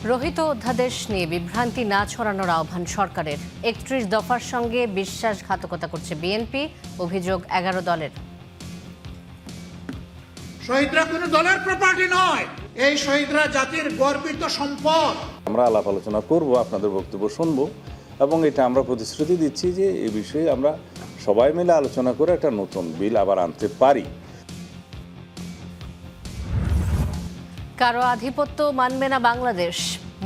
রোহিত অধ্যাদেশ নিয়ে বিভ্রান্তি না ছড়ানোর আহ্বান সরকারের। ৩১ দফার সঙ্গে বিশ্বাসঘাতকতা করছে বিএনপি, অভিযোগ ১১ দলের। শহীদরা কোনো দলের প্রপার্টি নয়, এই শহীদরা জাতির গর্বিত সম্পদ। আমরা আলাপ আলোচনা করব, আপনাদের বক্তব্য শুনবো এবং এটা আমরা প্রতিশ্রুতি দিচ্ছি যে এই বিষয়ে আমরা সবাই মিলে আলোচনা করে একটা নতুন বিল আবার আনতে পারি। কারো আধিপত্য মানবে না বাংলাদেশ,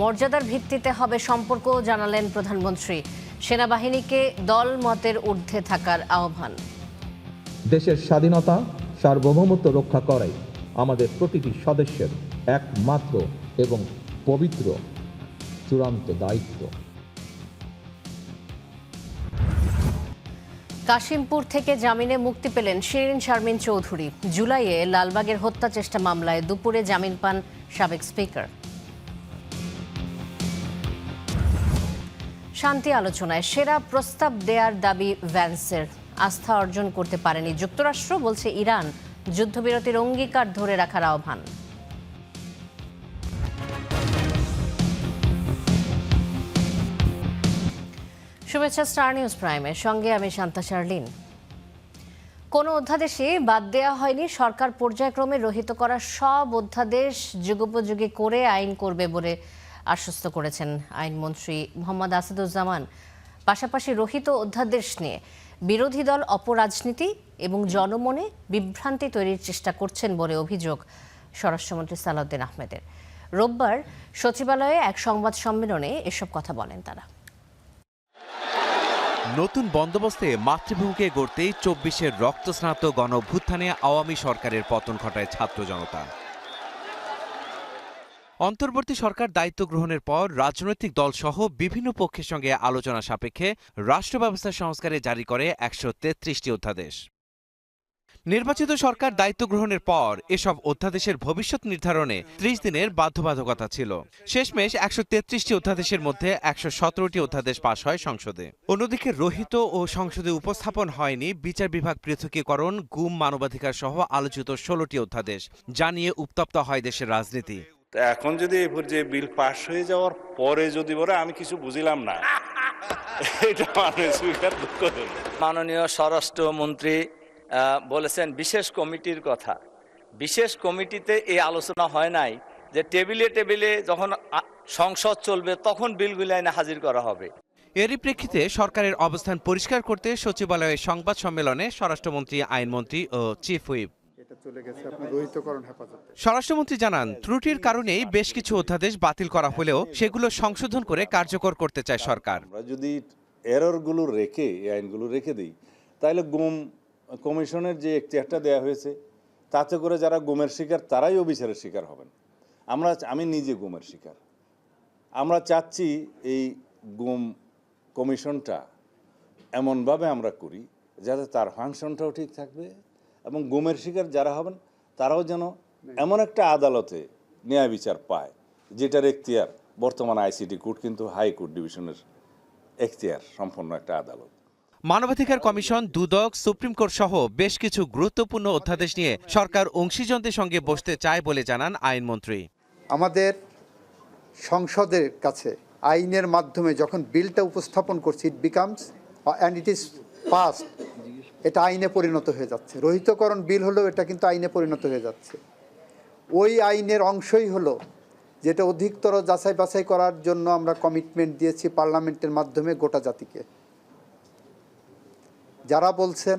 মর্যাদার ভিত্তিতে হবে সম্পর্ক, জানালেন প্রধানমন্ত্রী। সেনাবাহিনীকে দল মতের ঊর্ধ্বে থাকার আহ্বান। দেশের স্বাধীনতা সার্বভৌমত্ব রক্ষা করাই আমাদের প্রতিটি সদস্যের একমাত্র এবং পবিত্র চূড়ান্ত দায়িত্ব। কাশিমপুর থেকে জামিনে মুক্তি পেলেন শিরিন শারমিন চৌধুরী। জুলাইয়ে লালবাগের হত্যা চেষ্টা মামলায় দুপুরে জামিন পান সাবেক স্পিকার। শান্তি আলোচনায় সেরা প্রস্তাব দেয়ার দাবি ভ্যান্সের। আস্থা অর্জন করতে পারেনি যুক্তরাষ্ট্র, বলছে ইরান। যুদ্ধবিরতির অঙ্গীকার ধরে রাখার আহ্বান। শুভেচ্ছা স্টার নিউজ প্রাইমের সঙ্গে আমি শান্তা শার্লিন। কোনো অধ্যাদেশে বাদ দেওয়া হয়নি। সরকার পর্যায়ক্রমে রহিত করা সব অধ্যাদেশ যুগোপযোগী করে আইন করবে বলে আশ্বস্ত করেছেন আইনমন্ত্রী মোহাম্মদ আসাদুজ্জামান। পাশাপাশি রহিত অধ্যাদেশ নিয়ে বিরোধী দল অপরাজনীতি এবং জনমনে বিভ্রান্তি তৈরির চেষ্টা করছেন বলে অভিযোগ স্বরাষ্ট্রমন্ত্রী সালাউদ্দিন আহমেদের। রোববার সচিবালয়ে এক সংবাদ সম্মেলনে এসব কথা বলেন তারা। নতুন বন্দোবস্তে মাতৃভূমিকে গড়তেই ২৪-এর রক্তস্নাত গণঅভ্যুত্থানে আওয়ামী সরকারের পতন ঘটায় ছাত্র জনতা। অন্তর্বর্তী সরকার দায়িত্ব গ্রহণের পর রাজনৈতিক দলসহ বিভিন্ন পক্ষের সঙ্গে আলোচনা সাপেক্ষে রাষ্ট্র ব্যবস্থা সংস্কারে জারি করে ১৩৩টি অধ্যাদেশ। নির্বাচিত সরকার দায়িত্ব গ্রহণের পর এসব অধ্যাদেশের ভবিষ্যৎ নির্ধারণে ৩০ দিনের বাধ্যবাধকতা ছিল। শেষমেশ ১৩৩টি অধ্যাদেশের মধ্যে ১১৭টি অধ্যাদেশ পাশ হয় সংসদে। অন্যদিকে রহিত ও সংসদে উপস্থাপন হয়নি বিচার বিভাগ পৃথকীকরণ, গুম, মানবাধিকার সহ আলোচিত ১৬টি অধ্যাদেশ, যা নিয়ে উত্তপ্ত হয় দেশের রাজনীতি। এখন যদি এই পর্যায়ে বিল পাশ হয়ে যাওয়ার পরে যদি বলে আমি কিছু বুঝিলাম না, এটা মানে স্পিকার দুঃখ হলো। মাননীয় স্বরাষ্ট্রমন্ত্রী বলেছেন বিশেষ কমিটির কথা। বিশেষ কমিটিতে এই আলোচনা হয় নাই যে টেবিলে টেবিলে যখন সংসদ চলবে তখন বিলগুলো এনে হাজির করা হবে। এরই প্রেক্ষিতে সরকারের অবস্থান পরিষ্কার করতে সচিবালয়ে সংবাদ সম্মেলনে স্বরাষ্ট্রমন্ত্রী, আইনমন্ত্রী ও চিফ হুইপ। স্বরাষ্ট্রমন্ত্রী জানান, ত্রুটির কারণেই বেশ কিছু অধ্যাদেশ বাতিল করা হলেও সেগুলো সংশোধন করে কার্যকর করতে চায় সরকার। আমরা যদি এররগুলো রেখে, এই আইনগুলো রেখে দিই, তাহলে গুম কমিশনের যে এখতিয়ারটা দেওয়া হয়েছে, তাতে করে যারা গুমের শিকার তারাই অবিচারের শিকার হবেন। আমি নিজে গুমের শিকার। আমরা চাচ্ছি এই গুম কমিশনটা এমনভাবে আমরা করি যাতে তার ফাংশনটাও ঠিক থাকবে এবং গুমের শিকার যারা হবেন তারাও যেন এমন একটা আদালতে ন্যায় বিচার পায় যেটার এখতিয়ার বর্তমান আইসিটি কোর্ট কিন্তু হাইকোর্ট ডিভিশনের এখতিয়ার সম্পন্ন একটা আদালত। মানবাধিকার কমিশন, দুদক, সুপ্রিম কোর্ট সহ বেশ কিছু গুরুত্বপূর্ণ অধ্যাদেশ নিয়ে সরকার অংশীজনদের সঙ্গে বসতে চায় বলে জানান আইনমন্ত্রী। আমাদের সংসদের কাছে আইনের মাধ্যমে যখন বিলটা উপস্থাপন করছি, it becomes and it is past, এটা আইনে পরিণত হয়ে যাচ্ছে। রহিতকরণ বিল হলেও এটা কিন্তু আইনে পরিণত হয়ে যাচ্ছে। ওই আইনের অংশই হলো যেটা অধিকতর যাচাই বাছাই করার জন্য আমরা কমিটমেন্ট দিয়েছি পার্লামেন্টের মাধ্যমে গোটা জাতিকে। যারা বলছেন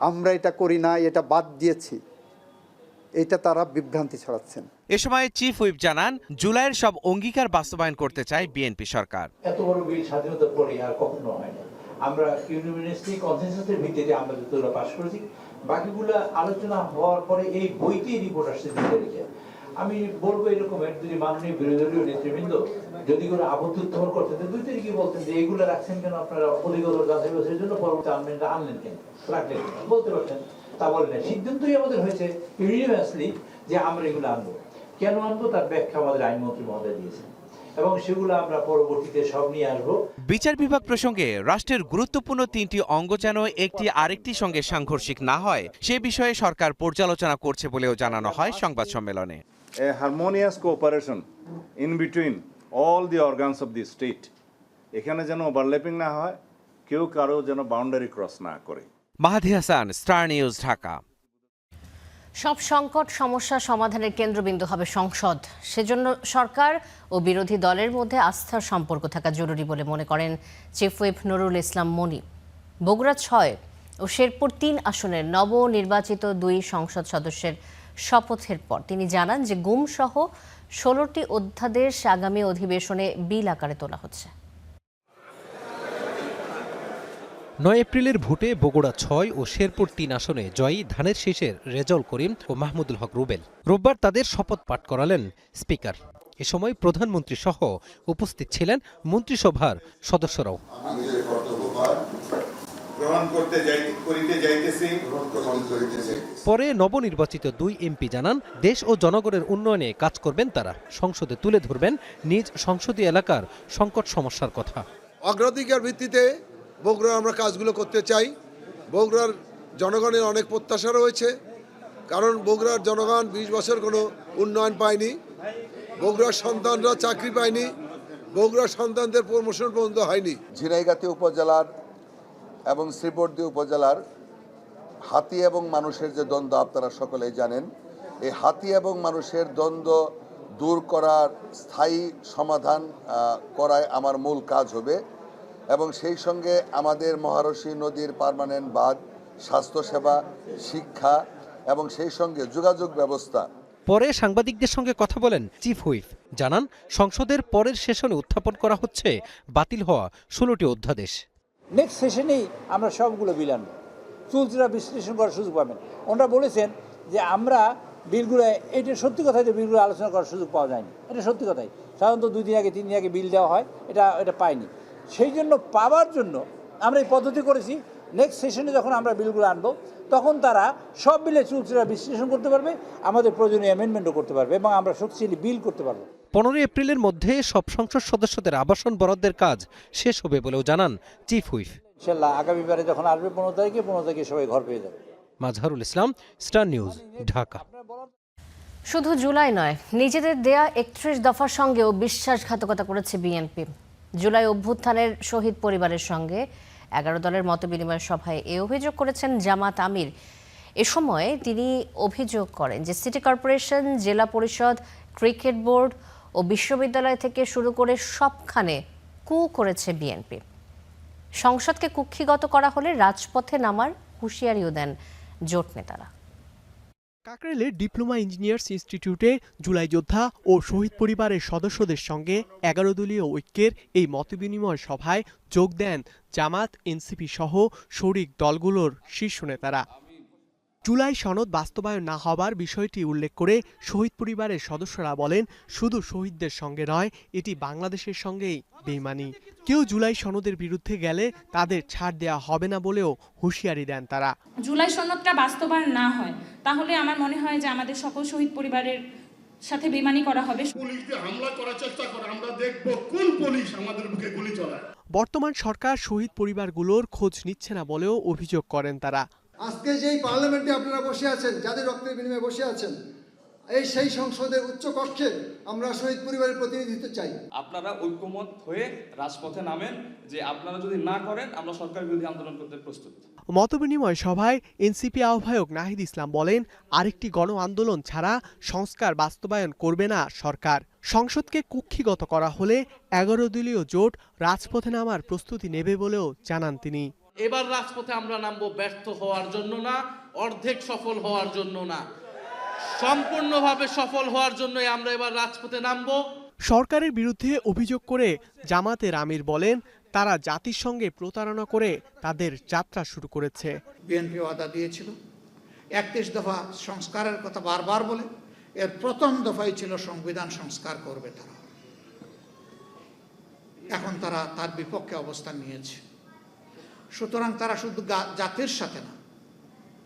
আমরা এটা করি না, এটা বাদ দিয়েছি, এটা তারা বিভ্রান্তি ছড়াচ্ছেন। এ সময় চিফ হুইপ জানান, জুলাইয়ের সব অঙ্গীকার বাস্তবায়ন করতে চায় বিএনপি সরকার। এত বড় বিল স্বাধীনতার পরে আর কখনো হয় না। আমরা ইউনিভার্সিটি কনসেনসাসের ভিত্তিতে আমরা যতগুলো পাশ করেছি, বাকিগুলো আলোচনা হওয়ার পরে এই বইতেই রিপোর্ট আসছে দিকে। আমি বলবো এরকমের, যদি মাননীয় বিরোধী দলীয় নেতৃবৃন্দ যদি কোনো আপত্তি উত্থাপন করতেন, ২ তারিখে বলতেন যে এইগুলো রাখছেন কেন আপনারা, অধিকতর যাচাই বাছাইয়ের জন্য পরবর্তী আমলেনটা আনলেন কেন, রাখলেন কেন, বলতে পারতেন। তা বলেন না, সিদ্ধান্তই আমাদের হয়েছে ইউনিভার্সালি যে আমরা এগুলো আনবো। কেন আনবো তার ব্যাখ্যা আমাদের আইনমন্ত্রী মহোদয় দিয়েছেন এবং সেগুলো আমরা পরবর্তীতে সব নিয়ে আসবো। বিচার বিভাগ প্রসঙ্গে রাষ্ট্রের গুরুত্বপূর্ণ ৩টি অঙ্গ যেন একটি আরেকটির সঙ্গে সাংঘর্ষিক না হয় সে বিষয়ে সরকার পর্যালোচনা করছে বলেও জানানো হয় সংবাদ সম্মেলনে। a harmonious cooperation in between all the organs of the state. এখানে যেন ওভারল্যাপিং না হয়, কেউ কারো যেন বাউন্ডারি ক্রস না করে। মাহাদি হাসান, স্টার নিউজ, ঢাকা। সব সংকট সমস্যা সমাধানের কেন্দ্রবিন্দু হবে সংসদ। সেজন্য সরকার ও বিরোধী দলের মধ্যে আস্থার সম্পর্ক থাকা জরুরি বলে মনে করেন চিফ হুইপ নুরুল ইসলাম মনি। বগুড়া 6 ও শেরপুর 3 আসনের নবনির্বাচিত 2 সংসদ সদস্যের শপথের পর তিনি জানান যে গুমসহ 16টি অধ্যাদেশ আগামী অধিবেশনে বিল আকারে তোলা হচ্ছে। 9 এপ্রিলের ভোটে বগুড়া 6 ও শেরপুর 3 আসনে জয়ী ধানের শীষের রেজাউল করিম ও মাহমুদুল হক রুবেল রোববার তাদের শপথ পাঠ করালেন স্পিকার। এ সময় প্রধানমন্ত্রী সহ উপস্থিত ছিলেন মন্ত্রিসভার সদস্যরাও। পরে নবনির্বাচিত 2 এমপি জানান দেশ ও জনগণের উন্নয়নে কাজ করবেন তারা। সংসদে তুলে ধরবেন নিজ সংসদীয় এলাকার সংকট সমস্যার কথা। অগ্রাধিকার ভিত্তিতে বগুড়ার আমরা কাজগুলো করতে চাই। বগুড়ার জনগণের অনেক প্রত্যাশা রয়েছে, কারণ বগুড়ার জনগণ 20 বছর কোনো উন্নয়ন পায়নি, বগুড়ার সন্তানরা চাকরি পায়নি, বগুড়ার সন্তানদের প্রমোশন পর্যন্ত হয়নি। ঝিনাইগাতি উপজেলার এবং শ্রীবর্দী উপজেলার হাতি এবং মানুষের যে দ্বন্দ্ব আপনারা সকলেই জানেন, এই হাতি এবং মানুষের দ্বন্দ্ব দূর করার স্থায়ী সমাধান করাই আমার মূল কাজ হবে এবং সেই সঙ্গে আমাদের মহারশী নদীর পার্মানেন্ট বাঁধ, স্বাস্থ্যসেবা, শিক্ষা এবং সেই সঙ্গে যোগাযোগ ব্যবস্থা। পরে সাংবাদিকদের সঙ্গে কথা বলেন চিফ হুইপ, জানান সংসদের পরের সেশনে উত্থাপন করা হচ্ছে বাতিল হওয়া 16টি অধ্যাদেশ। নেক্সট সেশনেই আমরা সবগুলো বিল আনবো, চুলচুরা বিশ্লেষণ করার সুযোগ পাবেন। ওনারা বলেছেন যে আমরা বিলগুলো, এটা সত্যি কথা যে বিলগুলো আলোচনা করার সুযোগ পাওয়া যায়নি, এটা সত্যি কথাই। সাধারণত 2 দিন আগে 3 দিন আগে বিল দেওয়া হয়, এটা পাইনি। সেই জন্য পাওয়ার জন্য আমরা এই পদ্ধতি করেছি, নেক্সট সেশনে যখন আমরা বিলগুলো আনবো তখন তারা সব বিলে চুলচুরা বিশ্লেষণ করতে পারবে, আমাদের প্রয়োজনীয় অ্যামেন্ডমেন্টও করতে পারবে এবং আমরা শক্তিশালী বিল করতে পারবো। 15 এপ্রিলের মধ্যে সব সংসদ সদস্যদের আবাসন বরাদ্দের কাজ শেষ হবে বলেও জানান চিফ হুইপ। ইনশাআল্লাহ আগামীবারে যখন আসবে 15 তারিখে সবাই ঘর পেয়ে যাবে। Mazharul Islam, star news, Dhaka. শুধু জুলাই নয়, নিজেদের দেয়া 31 দফার সঙ্গেও বিশ্বাসঘাতকতা করেছে বিএনপি। জুলাই অভ্যুত্থানের শহীদ পরিবারের সঙ্গে 11 দলের মতবিনিময় সভায় এ অভিযোগ করেছেন জামাত আমির। এ সময় তিনি অভিযোগ করেন যে সিটি কর্পোরেশন, জেলা পরিষদ, ক্রিকেট বোর্ড ও বিশ্ববিদ্যালয় থেকে শুরু করে সবখানে কু করেছে বিএনপি। সংসদকে কুক্ষিগত করা হলে রাজপথে নামার হুঁশিয়ারিও দেন জোট নেতারা। কাকরাইলের ডিপ্লোমা ইঞ্জিনিয়ার্স ইনস্টিটিউটে জুলাই যোদ্ধা ও শহীদ পরিবারের সদস্যদের সঙ্গে 11 দলীয় ঐক্যের এই মতবিনিময় সভায় যোগ দেন জামাত, এনসিপি সহ শরিক দলগুলোর শীর্ষ নেতারা। জুলাই সনদ বাস্তবায়ন না হবার বিষয়টি উল্লেখ করে শহীদ পরিবারের সদস্যরা বলেন, শুধু শহীদদের সঙ্গে নয়, এটি বাংলাদেশের সঙ্গেই বেইমানি। কেউ জুলাই সনদের বিরুদ্ধে গেলে তাদের ছাড় দেওয়া হবে না বলেও হুঁশিয়ারি দেন তারা। জুলাই সনদটা বাস্তবায়ন না হয় তাহলে আমার মনে হয় যে আমাদের সকল শহীদ পরিবারের সাথে বেইমানি করা হবে। পুলিশ দিয়ে হামলা করার চেষ্টা করে, আমরা দেখব কোন পুলিশ আমাদের বুকে গুলি চালায়। বর্তমান সরকার শহীদ পরিবারগুলোর খোঁজ নিচ্ছে না বলেও অভিযোগ করেন তারা। আজকে যেই পার্লামেন্টে আপনারা বসে আছেন, যাদের রক্তের বিনিময়ে বসে আছেন, সেই সংসদের উচ্চ কক্ষে আমরা শহীদ পরিবারের প্রতিনিধিত্ব চাই। আপনারা ঐক্যমত হয়ে রাজপথে নামেন, যে আপনারা যদি না করেন আমরা সরকার বিরোধী আন্দোলন করতে প্রস্তুত। মতবিনিময় সভায় এনসিপি আহ্বায়ক নাহিদ ইসলাম বলেন, আরেকটি গণ আন্দোলন ছাড়া সংস্কার বাস্তবায়ন করবে না সরকার। সংসদকে কুক্ষিগত করা হলে 11 দলীয় জোট রাজপথে নামার প্রস্তুতি নেবে বলেও জানান তিনি। এবার রাজপথে আমরা নামবো ব্যর্থ হওয়ার জন্য না, অর্ধেক সফল হওয়ার জন্য না, সম্পূর্ণভাবে সফল হওয়ার জন্যই আমরা এবার রাজপথে নামবো। সরকারের বিরুদ্ধে অভিযোগ করে জামাতের আমির বলেন, তারা জাতির সঙ্গে প্রতারণা করে তাদের যাত্রা শুরু করেছে। বিএনপি ওয়াদা দিয়েছিল 31 দফা সংস্কারের কথা বারবার বলে, এর প্রথম দফাই ছিল সংবিধান সংস্কার করবে তারা। এখন তারা তার বিপক্ষে অবস্থান নিয়েছে। সুতরাং তারা শুধু জাতির সাথে না,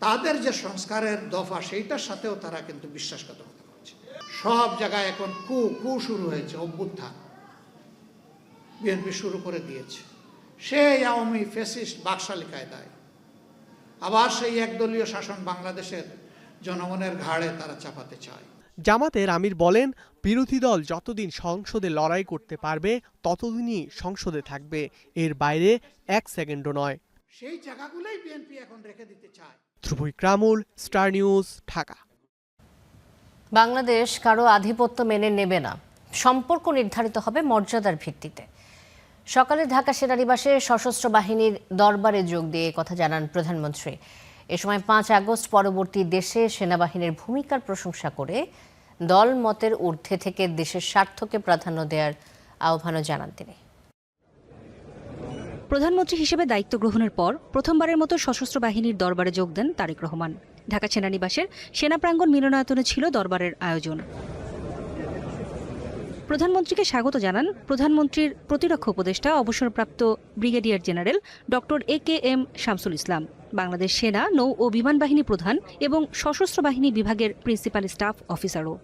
তাদের যে সংস্কারের দফা সেইটার সাথেও তারা কিন্তু বিশ্বাসঘাতকতা করছে। সব জায়গায় এখন কু শুরু হয়েছে, অভ্যুত্থান বিএনপি শুরু করে দিয়েছে। সেই আওয়ামী ফ্যাসিস্ট বাকশালী কায়দায় আবার সেই একদলীয় শাসন বাংলাদেশের জনগণের ঘাড়ে তারা চাপাতে চায়। জামাতের আমির বলেন, বিরোধী দল যতদিন সংসদে লড়াই করতে পারবে ততদিনই সংসদে থাকবে, এর বাইরে 1 সেকেন্ডও নয়। সেই জায়গাগুলোই বিএনপি এখন রেখে দিতে চায়। ধ্রুব ইকরামুল, স্টার নিউজ, ঢাকা। বাংলাদেশ কারো আধিপত্য মেনে নেবে না, সম্পর্ক নির্ধারিত হবে মর্যাদার ভিত্তিতে। সকালে ঢাকা সেনানিবাসে সশস্ত্র বাহিনীর দরবারে যোগ দিয়ে কথা জানান প্রধানমন্ত্রী। এ সময় 5 আগস্ট পরবর্তী দেশে সেনাবাহিনীর ভূমিকার প্রশংসা করে দল মতের ঊর্ধ্বে থেকে দেশের স্বার্থকে প্রাধান্য দেওয়ার আহ্বানও জানান তিনি। প্রধানমন্ত্রী হিসেবে দায়িত্ব গ্রহণের পর প্রথমবারের মতো সশস্ত্র বাহিনীর দরবারে যোগ দেন তারেক রহমান। ঢাকা সেনানিবাসের সেনা প্রাঙ্গণ মিলনায়তনে ছিল দরবারের আয়োজন। প্রধানমন্ত্রীকে স্বাগত জানান প্রধানমন্ত্রীর প্রতিরক্ষা উপদেষ্টা অবসরপ্রাপ্ত brigadier general doctor AKM Shamsul Islam, Bangladesh সেনা, নৌ ও বিমান বাহিনী প্রধান এবং সশস্ত্র বাহিনী বিভাগের প্রিন্সিপাল স্টাফ অফিসারও।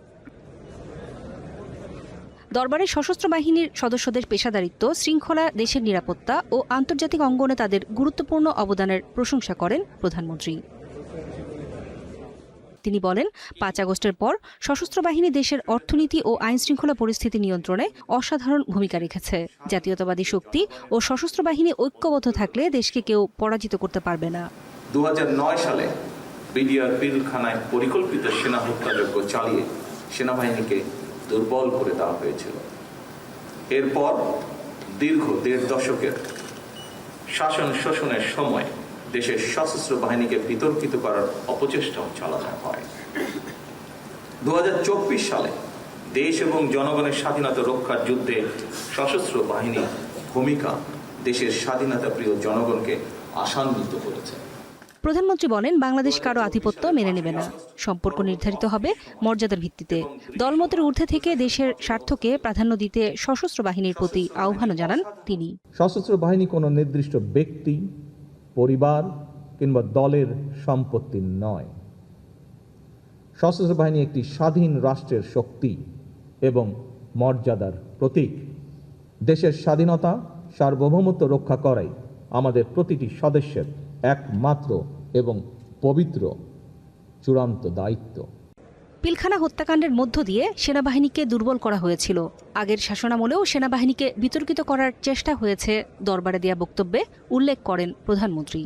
দরবারে সশস্ত্র বাহিনীর সদস্যদের পেশাদারিত্ব, শৃঙ্খলা, দেশের নিরাপত্তা ও আন্তর্জাতিক অঙ্গনে তাদের গুরুত্বপূর্ণ অবদানের প্রশংসা করেন প্রধানমন্ত্রী। তিনি বলেন, 5 আগস্টের পর সশস্ত্র বাহিনী দেশের অর্থনীতি ও আইনশৃঙ্খলা পরিস্থিতি নিয়ন্ত্রণে অসাধারণ ভূমিকা রেখেছে। জাতীয়তাবাদী শক্তি ও সশস্ত্র বাহিনী ঐক্যবদ্ধ থাকলে দেশকে কেউ পরাজিত করতে পারবে না। 2009 সালে বিডিআর পিলখানায় পরিকল্পিত সেনা হত্যাযজ্ঞ চালিয়ে সেনাবাহিনীকে দুর্বল করে দেওয়া হয়েছিল। এরপর দীর্ঘ 1.5 দশকের শাসন শোষণের সময় দেশের সশস্ত্র বাহিনীকে বিতর্কিত করার অপচেষ্টাও চালানো হয়। 2024 সালে দেশ এবং জনগণের স্বাধীনতা রক্ষার যুদ্ধে সশস্ত্র বাহিনীর ভূমিকা দেশের স্বাধীনতা প্রিয় জনগণকে আশান্বিত করেছে। প্রধানমন্ত্রী বলেন, বাংলাদেশ কারো আধিপত্য মেনে নেবে না, সম্পর্ক নির্ধারিত হবে মর্যাদার ভিত্তিতে। দলমতের ঊর্ধ্বে থেকে দেশের স্বার্থকে প্রাধান্য দিতে সশস্ত্র বাহিনীর প্রতি আহ্বানও জানান তিনি। সশস্ত্র বাহিনী কোনো নির্দিষ্ট ব্যক্তি, পরিবার কিংবা দলের সম্পত্তি নয়। সশস্ত্র বাহিনী একটি স্বাধীন রাষ্ট্রের শক্তি এবং মর্যাদার প্রতীক। দেশের স্বাধীনতা, সার্বভৌমত্ব রক্ষা করাই আমাদের প্রতিটি সদস্যের একমাত্র এবং পবিত্র চূড়ান্ত দায়িত্ব। পিলখানা হত্যাকাণ্ডের মধ্য দিয়ে সেনাবাহিনীকে দুর্বল করা হয়েছিল। আগের শাসনামলেও সেনাবাহিনীকে বিতর্কিত করার চেষ্টা হয়েছে দরবারে দেয়া বক্তব্যে উল্লেখ করেন প্রধানমন্ত্রী।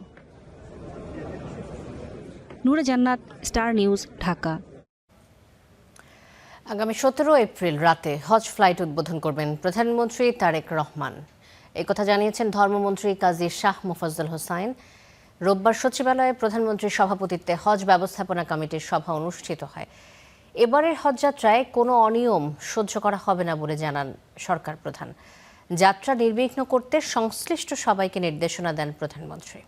নূরে জান্নাত, স্টার নিউজ, ঢাকা। আগামী 17 এপ্রিল রাতে হজ ফ্লাইট উদ্বোধন করবেন প্রধানমন্ত্রী তারেক রহমান। এই কথা জানিয়েছেন ধর্মমন্ত্রী কাজী শাহ মোফাজ্জল হোসাইন। রোববার সচিবালয়ে প্রধানমন্ত্রীর সভাপতিত্বে হজ ব্যবস্থাপনা কমিটির সভা অনুষ্ঠিত হয়। এবারের হজযাত্রায় কোনো অনিয়ম সহ্য করা হবে না বলে জানান সরকার প্রধান। যাত্রা নির্বিঘ্ন করতে সংশ্লিষ্ট সবাইকে নির্দেশনা দেন প্রধানমন্ত্রী।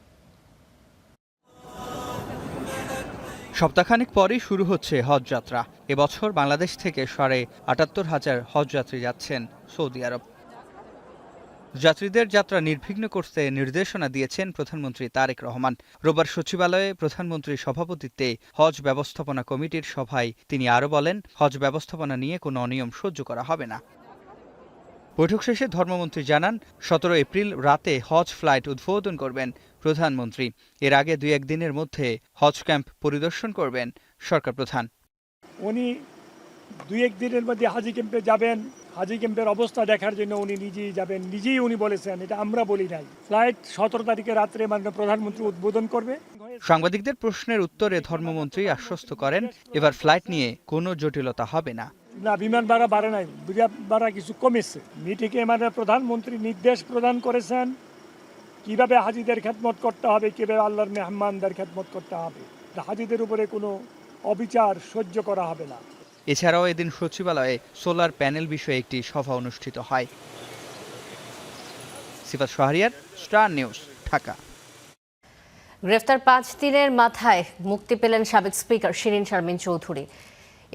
সপ্তাহখানেক পরেই শুরু হচ্ছে হজযাত্রা। এবছর বাংলাদেশ থেকে ৭৮,৫০০ হজযাত্রী যাচ্ছেন সৌদি আরব। যাত্রীদের যাত্রা নির্বিঘ্ন করতে নির্দেশনা দিয়েছেন প্রধানমন্ত্রী তারেক রহমান। রোববার সচিবালয়ে প্রধানমন্ত্রীর সভাপতিত্বে হজ ব্যবস্থাপনা কমিটির সভায় তিনি আরও বলেন, হজ ব্যবস্থাপনা নিয়ে কোনো অনিয়ম সহ্য করা হবে না। বৈঠক শেষে ধর্মমন্ত্রী জানান, 17 এপ্রিল রাতে হজ ফ্লাইট উদ্বোধন করবেন প্রধানমন্ত্রী। এর আগে 2-1 দিনের মধ্যে হজ ক্যাম্প পরিদর্শন করবেন সরকার প্রধান। উনি 2-1 দিনের মধ্যে হাজি ক্যাম্পে যাবেন। হাজি ক্যাম্পের অবস্থা দেখার জন্য উনি নিজেই যাবেন, নিজেই উনি বলেছেন, এটা আমরা বলি নাই। ফ্লাইট 17 তারিখে রাত্রে মাননীয় প্রধানমন্ত্রী উদ্বোধন করবে। সাংবাদিকদের প্রশ্নের উত্তরে ধর্মমন্ত্রী আশ্বস্ত করেন, এবার ফ্লাইট নিয়ে কোনো জটিলতা হবে না। না, বিমান ভাড়া বাড়ে নাই, বিমান ভাড়া কিছু কমেছে। মিটিংয়ে মাননীয় প্রধানমন্ত্রী নির্দেশ প্রদান করেছেন কিভাবে হাজিদের খেদমত করতে হবে, কিভাবে আল্লাহর মেহমানদের খেদমত করতে হবে। হাজিদের উপরে কোনো অবিচার সহ্য করা হবে না। এছাড়াও এদিন সচিবালয়ে সোলার প্যানেল বিষয়ে একটি সভা অনুষ্ঠিত হয়। সিফাত শাহরিয়ার, স্টার নিউজ, ঢাকা। গ্রেফতার 5 দিনের মাথায় মুক্তি পেলেন সাবেক স্পিকার শিরীন শারমিন চৌধুরী।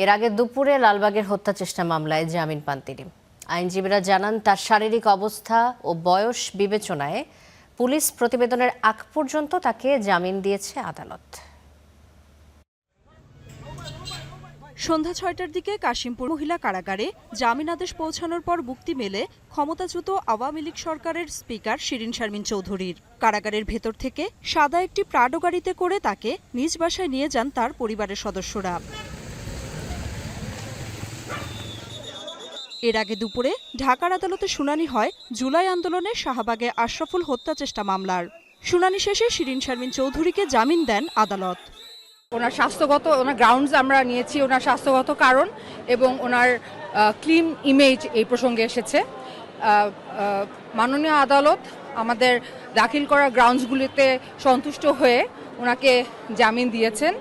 এর আগে দুপুরে লালবাগের হত্যা চেষ্টা মামলায় জামিন পান তিনি। আইনজীবীরা জানান, তার শারীরিক অবস্থা ও বয়স বিবেচনায় পুলিশ প্রতিবেদনের আগ পর্যন্ত তাকে জামিন দিয়েছে আদালত। সন্ধ্যা 6টার দিকে কাশিমপুর মহিলা কারাগারে জামিন আদেশ পৌঁছানোর পর মুক্তি মেলে ক্ষমতাচ্যুত আওয়ামী লীগ সরকারের স্পিকার শিরীন শারমিন চৌধুরীর। কারাগারের ভেতর থেকে সাদা একটি প্রাডো গাড়িতে করে তাকে নিজ বাসায় নিয়ে যান তার পরিবারের সদস্যরা। এর আগে দুপুরে ঢাকার আদালতে শুনানি হয় জুলাই আন্দোলনে শাহবাগে আশরাফুল হত্যা চেষ্টা মামলার। শুনানি শেষে শিরিন শারমিন চৌধুরীকে জামিন দেন আদালত। ওনার স্বাস্থ্যগত গ্রাউন্ডস আমরা নিয়েছি, ওনার স্বাস্থ্যগত কারণ এবং ওনার ক্লিন ইমেজ এই প্রসঙ্গে এসেছে। মাননীয় আদালত আমাদের দাখিল করা গ্রাউন্ডসগুলিতে সন্তুষ্ট হয়ে ওনাকে জামিন দিয়েছেন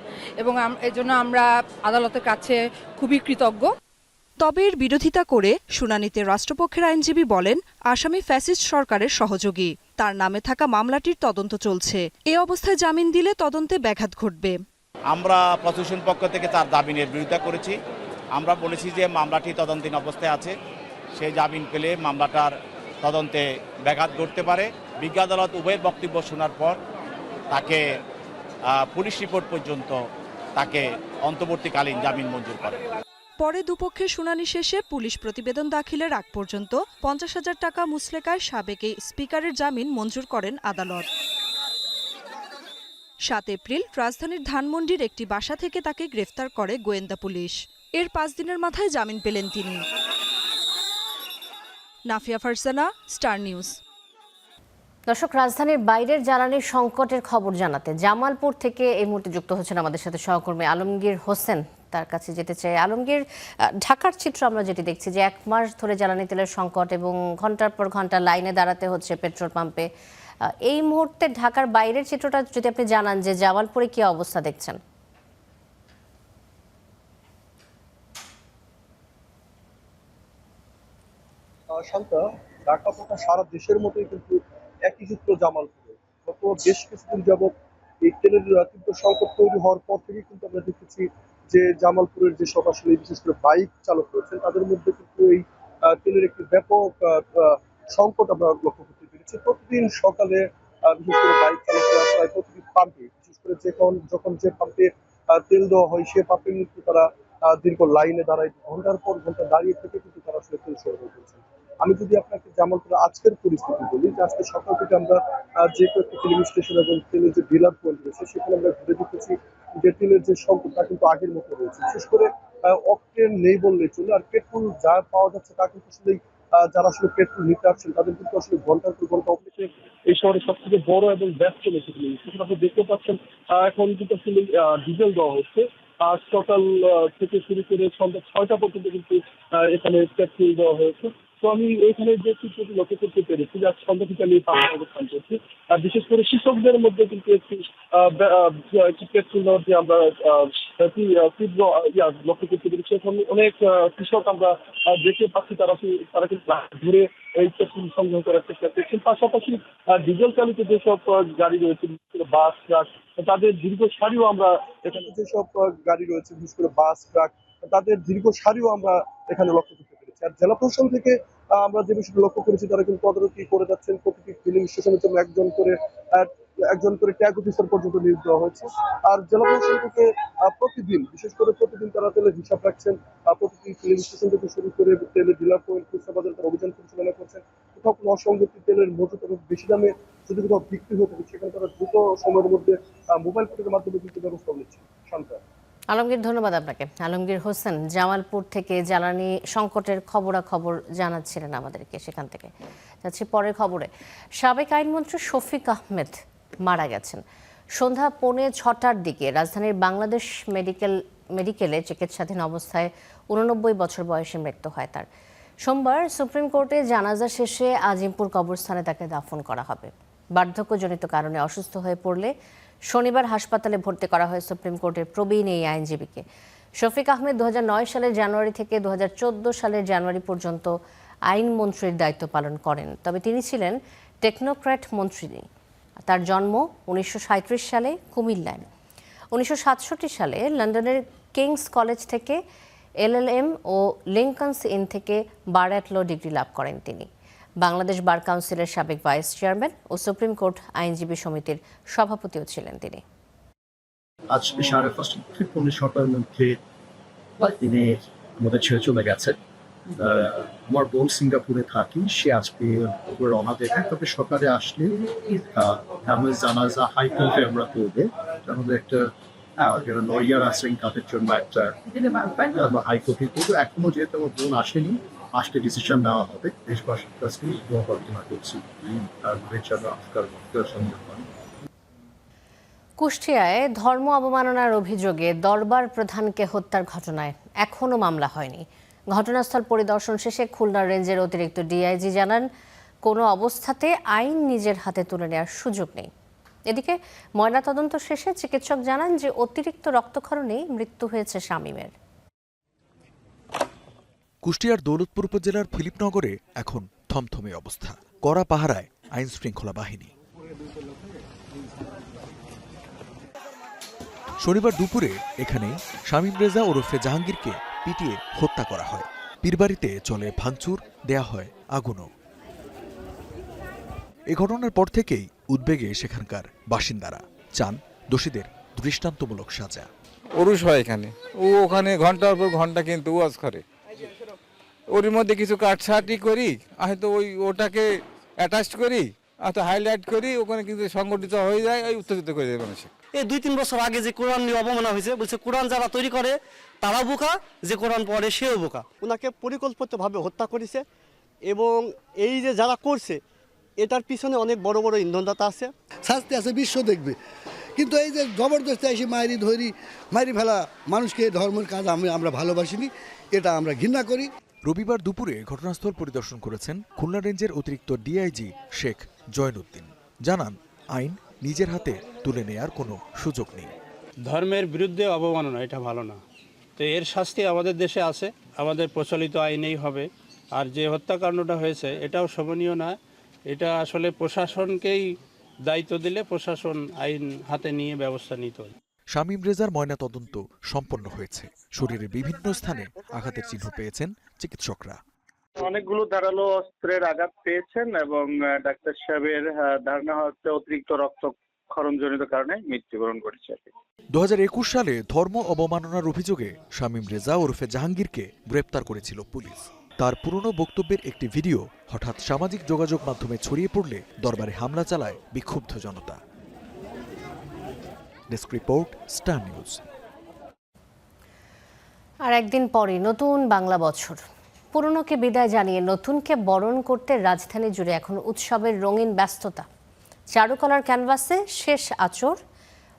এবং এর জন্য আমরা আদালতের কাছে খুবই কৃতজ্ঞ। তবে এর বিরোধিতা করে শুনানিতে রাষ্ট্রপক্ষের আইনজীবী বলেন আসামি ফ্যাসিস্ট সরকারের সহযোগী, তার নামে থাকা মামলাটির তদন্ত চলছে। এ অবস্থায় জামিন দিলে তদন্তে ব্যাঘাত ঘটবে। আমরা প্রশাসন পক্ষ থেকে তার জামিনের বিরোধিতা করেছি। আমরা বলেছি যে মামলাটি তদন্তাধীন অবস্থায় আছে, সেই জামিন পেলে মামলাটার তদন্তে ব্যাঘাত ঘটতে পারে। বিজ্ঞ আদালত উভয়ের বক্তব্য শোনার পর তাকে পুলিশ রিপোর্ট পর্যন্ত তাকে অন্তর্বর্তীকালীন জামিন মঞ্জুর করে। পরে দুপক্ষের শুনানি শেষে পুলিশ প্রতিবেদন দাখিলের আগ পর্যন্ত 50,000 টাকা মুচলেকায় সাবেক এই স্পিকারের জামিন মঞ্জুর করেন আদালত। 7 এপ্রিল রাজধানীর ধানমন্ডির একটি বাসা থেকে তাকে গ্রেফতার করে গোয়েন্দা পুলিশ। এর 5 দিনের মাথায় জামিন পেলেন তিনি। Nafia Farsana, star news. দর্শক, রাজধানীর বাইরের জ্বালানির সংকটের খবর জানাতে জামালপুর থেকে এই মুহূর্তে যুক্ত হচ্ছেন আমাদের সাথে সহকর্মী আলমগীর হোসেন। তার কাছে যেতে চাই। আলমগীর, ঢাকার চিত্র আমরা যেটি দেখছি যে 1 মাস ধরে জ্বালানি তেলের সংকট এবং ঘন্টার পর ঘন্টা লাইনে দাঁড়াতে হচ্ছে পেট্রোল পাম্পে। এই মুহূর্তে ঢাকার বাইরের চিত্রটা যদি আপনি জানান যে জামালপুরে কি অবস্থা দেখছেন? শান্তা, ঢাকা তথা সারা দেশের মতোই কিন্তু একই চিত্র জামালপুরে। গত বেশ কিছুদিন যাবৎ এই তেলের তীব্র সংকট তৈরি হওয়ার পর থেকে কিন্তু আমরা দেখেছি যে জামালপুরের যেসব আসলে বিশেষ করে বাইক চালক রয়েছেন তাদের মধ্যে কিন্তু এই তেলের একটি ব্যাপক সংকট আমরা লক্ষ্য করতে পেরেছি। প্রতিদিন সকালে বিশেষ করে বাইক চালকরা প্রায় প্রতিটি পাম্পে, বিশেষ করে যখন যে পাম্পে তেল দেওয়া হয় সে পাম্পে কিন্তু তারা দীর্ঘ লাইনে দাঁড়ায়, ঘন্টার পর ঘন্টা দাঁড়িয়ে থেকে কিন্তু তারা আসলে তেল সরবরাহ করছেন। আমি যদি আপনাকে জামালপুরের আজকের পরিস্থিতি বলি, যে আজকে সকাল থেকে আমরা যে কয়েকটি ফিলিং স্টেশন এবং তেলের যে ডিলার পয়েন্ট রয়েছে সেখানে আমরা ঘুরে দেখেছি যে তেলের যে সংকট তা কিন্তু আগের মতো রয়েছে। বিশেষ করে অকটেন নেই বললে চলে, আর পেট্রোল যা পাওয়া যাচ্ছে তা কিন্তু আসলে যারা আসলে পেট্রোল নিতে আসছেন তাদের কিন্তু আসলে ঘন্টার পর ঘন্টা অপেক্ষা। এই শহরে সব থেকে বড় এবং ব্যস্ত ফিলিং স্টেশন আপনি দেখতে পাচ্ছেন এখন কিন্তু আসলে ডিজেল দেওয়া হচ্ছে। সকাল থেকে শুরু করে সন্ধ্যা 6টা পর্যন্ত কিন্তু এখানে পেট্রোল দেওয়া হয়েছে। তো আমি এইখানে যে চিত্রটি লক্ষ্য করতে পেরেছি যে আজ সন্ধ্যা থেকে আমি অবস্থান করছি। বিশেষ করে কৃষকদের মধ্যে কিন্তু একটি পেট্রোল দেওয়ার যে আমরা তীব্র লক্ষ্য করতে পেরেছি। এখন অনেক কৃষক আমরা দেখতে পাচ্ছি তারা কিন্তু ঘুরে এই পেট্রোল সংগ্রহ করার চেষ্টা করছেন। পাশাপাশি ডিজেল চালিত যেসব গাড়ি রয়েছে, বিশেষ করে বাস, ট্রাক, তাদের দীর্ঘ সারিও আমরা এখানে যেসব গাড়ি রয়েছে বিশেষ করে বাস, ট্রাক, তাদের দীর্ঘ সারিও আমরা এখানে লক্ষ্য করতে পেরেছি। আর জেলা প্রশাসন থেকে আমরা যে বিষয়টা লক্ষ্য করেছি তারা কিন্তু তদারকি করে যাচ্ছেন। প্রতিটি ফিলিং স্টেশনের জন্য একজন করে ট্যাগ অফিসার পর্যন্ত নিয়োগ দেওয়া হয়েছে। আর জেলা প্রশাসন থেকে প্রতিদিন তারা তেলের হিসাব রাখছেন। প্রতিটি ফিলিং স্টেশন থেকে শুরু করে তেলের ডিলার পয়েন্ট, খুচরা বাজার তারা অভিযান পরিচালনা করছেন। কোথাও কোনো অসংগতি তেলের মজুত এবং বেশি দামে যদি কোথাও বিক্রি হয়ে থাকে সেখানে তারা দ্রুত সময়ের মধ্যে মোবাইল ফোনের মাধ্যমে কিন্তু ব্যবস্থা নিচ্ছে। শান্তা। আলমগীর, ধন্যবাদ আপনাকে। আলমগীর হোসেন জামালপুর থেকে জ্বালানি সংকটের খবরাখবর জানাচ্ছিলেন আমাদেরকে সেখান থেকে। যাচ্ছি পরের খবরে। সাবেক আইনমন্ত্রী শফিক আহমেদ মারা গেছেন। সন্ধ্যা 6:45-র দিকে রাজধানীর বাংলাদেশ মেডিকেলে চিকিৎসাধীন অবস্থায় 89 বছর বয়সে মৃত্যু হয় তার। সোমবার সুপ্রিম কোর্টে জানাজা শেষে আজিমপুর কবরস্থানে তাকে দাফন করা হবে। বার্ধক্যজনিত কারণে অসুস্থ হয়ে পড়লে শনিবার হাসপাতালে ভর্তি করা হয় সুপ্রিম কোর্টের প্রবীণ এই আইনজীবীকে। শফিক আহমেদ 2009 সালের জানুয়ারি থেকে 2014 সালের জানুয়ারি পর্যন্ত আইনমন্ত্রীর দায়িত্ব পালন করেন। তবে তিনি ছিলেন টেকনোক্র্যাট মন্ত্রী। তার জন্ম 1937 সালে কুমিল্লায়। 1967 সালে লন্ডনের কিংস কলেজ থেকে LLM ও লিঙ্কনস ইন থেকে বার অ্যাট ল ডিগ্রি লাভ করেন তিনি। বাংলাদেশ বার কাউন্সিলের সাবেক ভাইস চেয়ারম্যান ও সুপ্রিম কোর্ট আইনজীবী সমিতির সভাপতিও ছিলেন তিনি। আজ 5:30-6টার মধ্যে তিনি আমাদের ছেড়ে চলে গেছে। আমার বোন সিঙ্গাপুরে থাকি, সে আজকে রওনা দেবে। তবে সকালে আসলে আমাদের জানাজা হাইকোর্টে আমরা করবে। আমাদের একটা লয়ার আছেন তাদের জন্য একটা হাইকোর্টে করবো। এখনো যেহেতু আমার বোন আসেনি আজকে ডিসিশন নেওয়া হবে। দেশবাসীর কাছে দোয়া প্রার্থনা করছি আর যেন আজকাল সম্ভব হয়। কুষ্টিয়ায় ধর্ম অবমাননার অভিযোগে দরবার প্রধানকে হত্যার ঘটনায় এখনও মামলা হয়নি। ঘটনাস্থল পরিদর্শন শেষে খুলনা রেঞ্জের অতিরিক্ত ডিআইজি জানান, কোনো অবস্থাতে আইন নিজের হাতে তুলে নেওয়ার সুযোগ নেই। এদিকে ময়নাতদন্ত শেষে চিকিৎসক জানান যে অতিরিক্ত রক্তক্ষরণেই মৃত্যু হয়েছে শামীমের। কুষ্টিয়ার দৌলতপুর উপজেলার ফিলিপনগরে এখন থমথমে অবস্থা। কড়া পাহারায় আইন শৃঙ্খলা বাহিনী। শনিবার দুপুরে এখানে শামীম রেজা ওরফে জাহাঙ্গীরকে পিটিয়ে হত্যা করা হয়। পীরবাড়িতে চলে ভাঙচুর, দেয়া হয় আগুনও। এ ঘটনার পর থেকেই উদ্বেগে সেখানকার বাসিন্দারা চান দোষীদের দৃষ্টান্তমূলক সাজা। ওরুষ হয় এখানে, ও ওখানে ঘন্টার পর ঘন্টা কিন্তু ওয়াজ করে, ওর মধ্যে কিছু কাটছাটি করি, হয়তো ওটাকে অ্যাটাচ করি, হয়তো হাইলাইট করি, ওখানে কিন্তু সংগঠিত হয়ে যায়, ওই উত্তেজিত করে দেয় মানুষ। এই 2-3 বছর আগে যে কোরআন নিয়ে অবমাননা হয়েছে, বলছে কোরআন যারা তৈরি করে তারা বোকা, যে কোরআন পড়ে সেও বোকা। ওনাকে পরিকল্পিতভাবে হত্যা করেছে এবং এই যে যারা করছে এটার পিছনে অনেক বড় বড় ইন্ধনদাতা আছে। শাস্তি আছে, বিশ্ব দেখবে, কিন্তু এই যে জবরদস্তি এসে মারি ফেলা মানুষকে, ধর্মের কাজ আমরা ভালোবাসিনি, এটা আমরা ঘৃণা করি। রবিবার দুপুরে ঘটনাস্থল পরিদর্শন করেছেন খুলনা রেঞ্জের অতিরিক্ত ডিআইজি শেখ জয়নুদ্দিন। জানান, আইন নিজের হাতে তুলে নেয়ার কোনো সুযোগ নেই। ধর্মের বিরুদ্ধে অবমাননা এটা ভালো না, তো এর শাস্তি আমাদের দেশে আছে, আমাদের প্রচলিত আইনেই হবে। আর যে হত্যাকাণ্ডটা হয়েছে এটাও শোভনীয় না, এটা আসলে প্রশাসনকেই দায়িত্ব দিলে প্রশাসন আইন হাতে নিয়ে ব্যবস্থা নিতে হবে। শামীম রেজার ময়নাতদন্ত সম্পন্ন হয়েছে। শরীরের বিভিন্ন স্থানে আঘাতের চিহ্ন পেয়েছেন চিকিৎসকরা। অনেকগুলো ধারালো অস্ত্রের আঘাত পেয়েছেন এবং ডাক্তার সাহেবের ধারণা হচ্ছে অতিরিক্ত রক্তক্ষরণজনিত কারণে মৃত্যুবরণ করেছে। 2021 সালে ধর্ম অবমাননার অভিযোগে শামীম রেজা ওরফে জাহাঙ্গীরকে গ্রেপ্তার করেছিল পুলিশ। তার পুরনো বক্তব্যের একটি ভিডিও হঠাৎ সামাজিক যোগাযোগ মাধ্যমে ছড়িয়ে পড়লে দরবারে হামলা চালায় বিক্ষুব্ধ জনতা। Desk report, star news. আর একদিন পরে নতুন বাংলা বছর। পুরনোকে বিদায় জানিয়ে নতুনকে বরণ করতে রাজধানী জুড়ে এখন উৎসবের রঙিন ব্যস্ততা। চারুকলার ক্যানভাসে শেষ আঁচড়,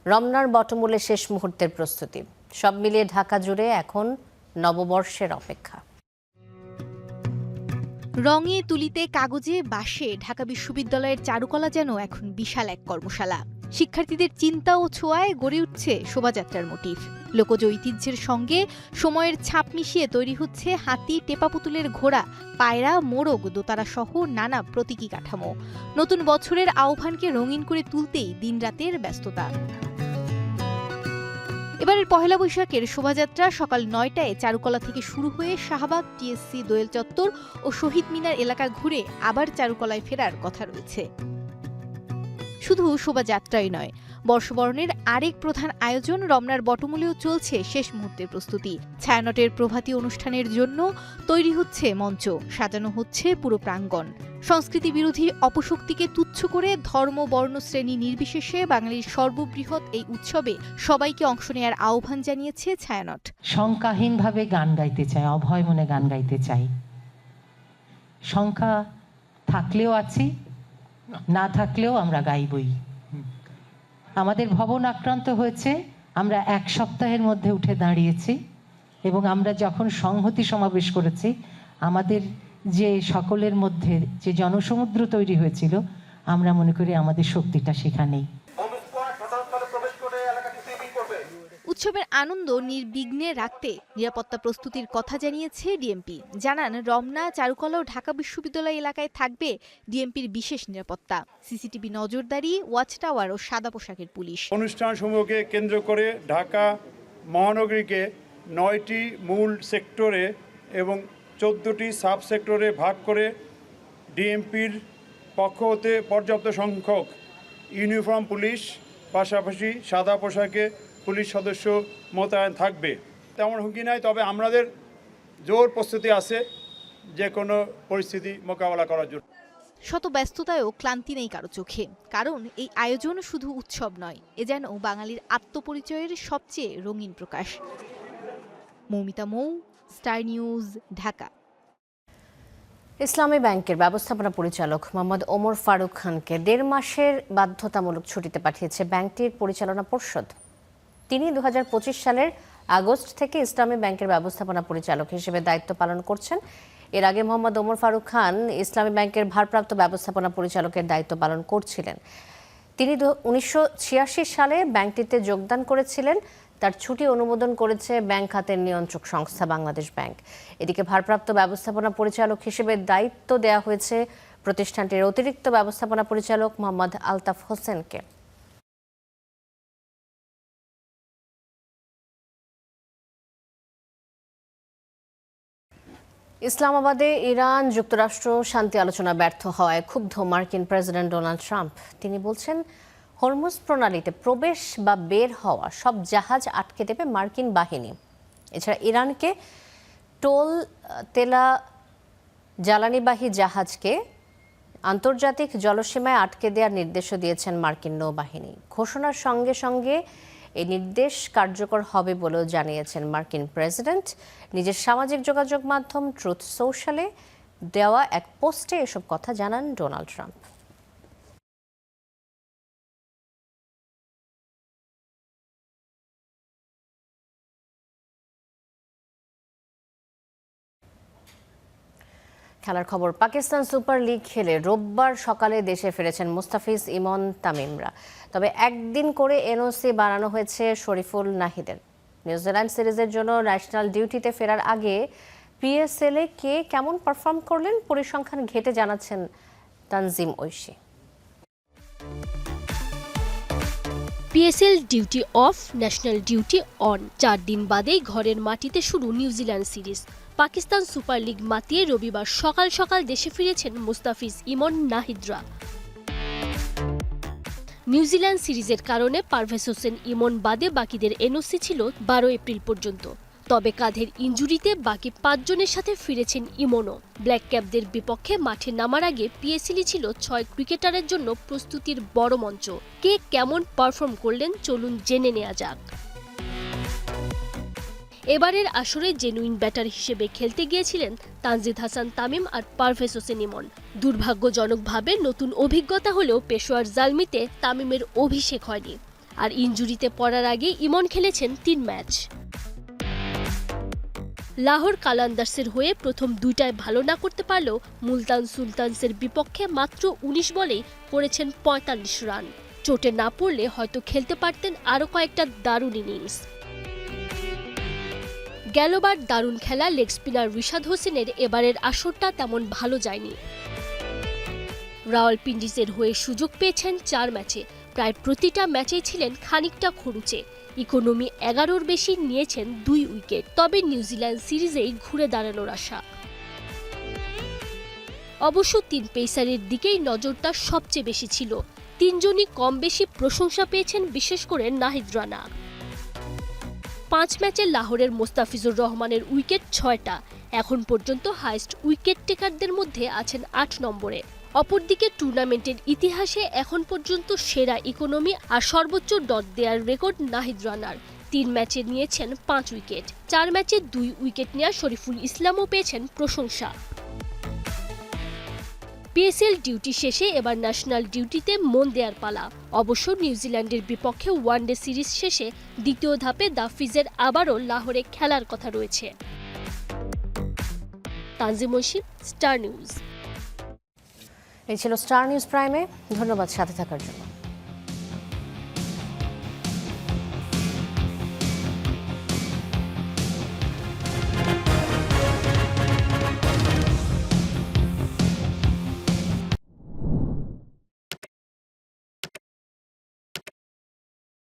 রমনার বটমূলে শেষ মুহূর্তের প্রস্তুতি। সব মিলিয়ে ঢাকা জুড়ে এখন নববর্ষের অপেক্ষা। রঙে, তুলিতে, কাগজে, বাঁশে ঢাকা বিশ্ববিদ্যালয়ের চারুকলা যেন এখন বিশাল এক কর্মশালা। শিক্ষার্থীদের চিন্তা ও ছোঁয়ায় গড়ে উঠছে শোভাযাত্রার মোটিফ। লোকজ ঐতিহ্যের সঙ্গে সময়ের ছাপ মিশিয়ে তৈরি হচ্ছে হাতি, টেপা পুতুলের ঘোড়া, পায়রা, মোরগ, দোতারা সহ নানা প্রতীকী কাঠামো। নতুন বছরের আহ্বানকে রঙিন করে তুলতেই দিনরাতের ব্যস্ততা। এবারের পহেলা বৈশাখের শোভাযাত্রা সকাল 9টায় চারুকলা থেকে শুরু হয়ে শাহবাগ, টিএসসি, দোয়েল চত্বর ও শহীদ মিনার এলাকা ঘুরে আবার চারুকলায় ফেরার কথা রয়েছে। শুধু শোভাযাত্রাই নয়, বর্ষবরণের আরেক প্রধান আয়োজন রমনার বটমূলেও চলছে শেষ মুহূর্তের প্রস্তুতি। ছায়ানটের প্রভাতী অনুষ্ঠানের জন্য তৈরি হচ্ছে মঞ্চ, সাজানো হচ্ছে পুরো প্রাঙ্গণ। সংস্কৃতি বিরোধী অপশক্তিকে তুচ্ছ করে ধর্ম, বর্ণ, শ্রেণী নির্বিশেষে বাঙালির সর্ববৃহৎ এই উৎসবে সবাইকে অংশ নেয়ার আহ্বান জানিয়েছে ছায়ানট। শঙ্কাহীনভাবে গান গাইতে চাই, অভয় মনে গান গাইতে চাই। শঙ্কা থাকলেও আছি, না থাকলেও আমরা গাইবই। আমাদের ভবন আক্রান্ত হয়েছে, আমরা 1 সপ্তাহের মধ্যে উঠে দাঁড়িয়েছি এবং আমরা যখন সংহতি সমাবেশ করেছি, আমাদের যে সকলের মধ্যে যে জনসমুদ্র তৈরি হয়েছিল, আমরা মনে করি আমাদের শক্তিটা সেখানেই। উৎসবের আনন্দ নির্বিঘ্নে রাখতে নিরাপত্তা প্রস্তুতির কথা জানিয়েছে ডিএমপি। জানান, রমনা, চারুকলা ও ঢাকা বিশ্ববিদ্যালয় এলাকায় থাকবে ডিএমপির বিশেষ নিরাপত্তা। সিসিটিভি নজরদারি, ওয়াচ টাওয়ার ও সাদা পোশাকের পুলিশ। অনুষ্ঠানসমূহকে কেন্দ্র করে ঢাকা মহানগরীকে 9টি মূল সেক্টরে এবং 14টি সাব সেক্টরে ভাগ করে ডিএমপির পক্ষ হতে পর্যাপ্ত সংখ্যক ইউনিফর্ম পুলিশ, পাশাপাশি সাদা পোশাকে পুলিশ সদস্য মোতায়েন থাকবে। তেমন হুমকি নাই, তবে আমাদের জোর প্রস্তুতি আছে যে কোনো পরিস্থিতি মোকাবেলা করার জন্য। শত ব্যস্ততায়ও ক্লান্তি নেই কারো চোখে, কারণ এই আয়োজন শুধু উৎসব নয়, এ যেন বাঙালির আত্মপরিচয়ের সবচেয়ে রঙিন প্রকাশ। মৌমিতা মৌ, স্টার নিউজ, ঢাকা। ইসলামী ব্যাংকের ব্যবস্থাপনা পরিচালক মোহাম্মদ ওমর ফারুক খানকে 1.5 মাসের বাধ্যতামূলক ছুটিতে পাঠিয়েছে ব্যাংকটির পরিচালনা পর্ষদ। তিনি 2025 সালের আগস্ট থেকে ইসলামী ব্যাংকের ব্যবস্থাপনা পরিচালক হিসেবে দায়িত্ব পালন করছেন। এর আগে মোহাম্মদ ওমর ফারুক খান ইসলামী ব্যাংকের ভারপ্রাপ্ত ব্যবস্থাপনা পরিচালকের দায়িত্ব পালন করছিলেন। তিনি 1986 সালে ব্যাংকটিতে যোগদান করেছিলেন। তার ছুটি অনুমোদন করেছে ব্যাংক খাতের নিয়ন্ত্রক সংস্থা বাংলাদেশ ব্যাংক। এদিকে ভারপ্রাপ্ত ব্যবস্থাপনা পরিচালক হিসেবে দায়িত্ব দেওয়া হয়েছে প্রতিষ্ঠানটির অতিরিক্ত ব্যবস্থাপনা পরিচালক মোহাম্মদ আলতাফ হোসেনকে। ইসলামাবাদে ইরান যুক্তরাষ্ট্র শান্তি আলোচনা ব্যর্থ হওয়ায় ক্ষুব্ধ মার্কিন প্রেসিডেন্ট ডোনাল্ড ট্রাম্প। তিনি বলছেন, হরমুজ প্রণালীতে প্রবেশ বা বের হওয়া সব জাহাজ আটকে দেবে মার্কিন বাহিনী। এছাড়া ইরানকে তেলা জ্বালানিবাহী জাহাজকে আন্তর্জাতিক জলসীমায় আটকে দেওয়ার নির্দেশও দিয়েছেন মার্কিন নৌবাহিনী। ঘোষণার সঙ্গে সঙ্গে এই নির্দেশ কার্যকর হবে বলেও জানিয়েছেন মার্কিন প্রেসিডেন্ট। নিজের সামাজিক যোগাযোগ মাধ্যম ট্রুথ সোশ্যালে দেওয়া এক পোস্টে এসব কথা জানান ডোনাল্ড ট্রাম্প। খেলার খবর, পাকিস্তান সুপার লিগ খেলে রোববার সকালে দেশে ফিরেছেন মুস্তাফিজ, ইমন, তামিমরা। তবে একদিন করে এনওসি বাড়ানো হয়েছে শরীফুল, নাহিদের। নিউজিল্যান্ড সিরিজের জন্য ন্যাশনাল ডিউটিতে ফেরার আগে পিএসএলে কে কেমন পারফর্ম করলেন পরিসংখ্যান ঘেটে জানাচ্ছেন Tanzim Oishi. PSL duty off, national duty on. 4 দিন বাদেই ঘরের মাটিতে শুরু New Zealand series. Pakistan super league মাতিয়ে রবিবার সকাল সকাল দেশে ফিরেছেন মুস্তাফিজ, ইমন, নাহিদরা। নিউজিল্যান্ড সিরিজের কারণে পারভেজ হোসেন, ইমন বাদে বাকিদের এনওসি ছিল 12 এপ্রিল পর্যন্ত। তবে কাঁধের ইনজুরিতে বাকি 5 জনের সাথে ফিরেছেন ইমনও। ব্ল্যাক ক্যাপদের বিপক্ষে মাঠে নামার আগে পিএসএলই ছিল 6 ক্রিকেটারের জন্য প্রস্তুতির বড় মঞ্চ। কে কেমন পারফর্ম করলেন চলুন জেনে নেওয়া যাক। এবারের আসরে জেনুইন ব্যাটার হিসেবে খেলতে গিয়েছিলেন তানজিদ হাসান তামিম আর পারভেজ হোসেন ইমন। দুর্ভাগ্যজনকভাবে নতুন অভিজ্ঞতা হলেও পেশোয়ার জালমিতে তামিমের অভিষেক হয়নি। আর ইনজুরিতে পড়ার আগে ইমন খেলেছেন 3 ম্যাচ। লাহোর কালান্দার্সের হয়ে প্রথম 2টায় ভালো না করতে পারলেও মুলতান সুলতানসের বিপক্ষে মাত্র 19 বলেই করেছেন 45 রান। চোটে না পড়লে হয়তো খেলতে পারতেন আরও কয়েকটা দারুণ ইনিংস। গেলবার দারুণ খেলা লেগ স্পিনার রিশাদ হোসেনের এবারের আসরটা তেমন ভালো যায়নি। রাওয়ালপিন্ডিজের হয়ে সুযোগ পেয়েছেন 4 ম্যাচে, প্রায় প্রতিটা ম্যাচেই ছিলেন খানিকটা খরুচে। ইকোনমি 11-র বেশি নিয়েছেন 2 উইকেট। তবে নিউজিল্যান্ড সিরিজেই ঘুরে দাঁড়ানোর আশা। অবশ্য 3 পেসারের দিকেই নজরটা সবচেয়ে বেশি ছিল। 3 জনই কম বেশি প্রশংসা পেয়েছেন, বিশেষ করে নাহিদ রানা। 5 ম্যাচে লাহোরের মোস্তাফিজুর রহমানের উইকেট 6টা। এখন পর্যন্ত হাইস্ট উইকেট টেকারদের মধ্যে আছেন 8 নম্বরে। অপরদিকে টুর্নামেন্টের ইতিহাসে এখন পর্যন্ত সেরা ইকোনমি আর সর্বোচ্চ ডট দেওয়ার রেকর্ড নাহিদ রানার। 3 ম্যাচে নিয়েছেন 5 উইকেট। 4 ম্যাচে 2 উইকেট নেওয়া শরীফুল ইসলামও পেয়েছেন প্রশংসা। পিএসএল ডিউটি শেষে এবার ন্যাশনাল ডিউটিতে মন দেওয়ার পালা। অবশ্য নিউজিল্যান্ডের বিপক্ষে ওয়ানডে সিরিজ শেষে দ্বিতীয় ধাপে দাফিজের আবারও লাহোরে খেলার কথা রয়েছে। Tanzim Oishi, star news. এই ছিল স্টার নিউজ প্রাইমে। ধন্যবাদ সাথে থাকার জন্য।